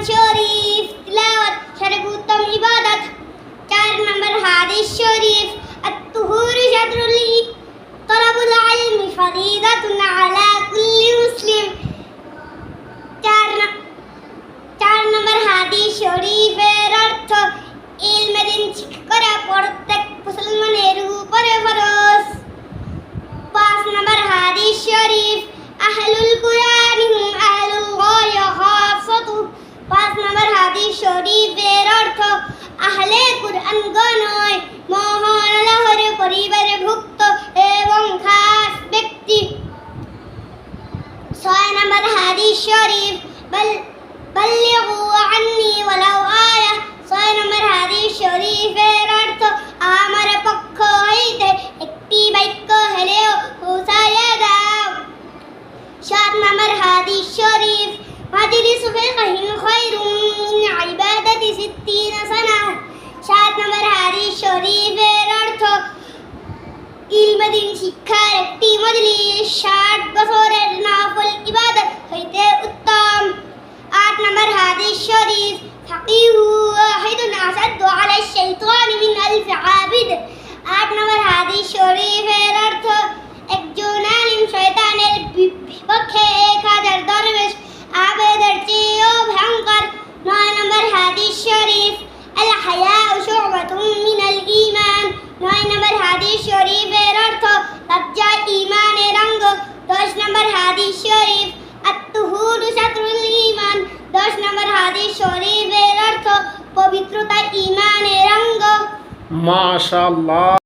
শরীফ তিলাওয়াত সর্বোত্তম ইবাদত। 4 নম্বর হাদিস শরীফ আত-তুহুর শাতরুল তলাবুল ইলমি ফরিদাতুন আলা কুল্লি মুসলিম। 4 নম্বর হাদিস শরীফের অর্থ ইলম দিন শিক্ষা করা প্রত্যেক মুসলমানের উপরে ফরজ। 5 নম্বর হাদিস শরীফ আহলুল কুরআন হুম আহলুল্লাহি খাসসাতু। 5 নম্বর হাদিস শরীফের অর্থ আহলে কুরআন গণয় মহান আল্লাহর পরিবারে ভুক্ত এবং খাস ব্যক্তি। 6 নম্বর হাদিস শরীফ বাল্লিগু আন্নি ওয়ালাউ আয়া। 6 নম্বর হাদিস শরীফের অর্থ আমার পক্ষ হইতে একটি বাক্য হলেও পৌঁছাইয়া দাও। 7 নম্বর হাদিস শরীফ মাজলিসু ফিকহিন খায়রুম মিন ইবাদাতি 60 সানা। 7 নম্বর হাদিস শরীফের অর্থ ইলম দিন শিক্ষার একটি মজলিস 60 বছরের নফল ইবাদত হইতে উত্তম। 8 নম্বর হাদিস শরীফ ফাকিহু ওয়াহিদুন আসাদু আলা শাইতান মিন আলফ আবিদ। 8 নম্বর হাদিস শরীফের অর্থ একজন আলিম শয়তানের বিপক্ষে 1000 দরবেশ আবেদের চেয়েও ভয়ঙ্কর। 9 নম্বর হাদিস শরীফ আল হায়াউ শু'বাতুম মিনাল ঈমান। 9 নম্বর হাদিস শরীফের অর্থ লজ্জা ঈমানের অঙ্গ। 10 নম্বর হাদিস শরীফ আত-তুহুর শাতরুল ঈমান। 10 নম্বর হাদিস শরীফের অর্থ পবিত্রতা ঈমানের অঙ্গ। মাশাআল্লাহ।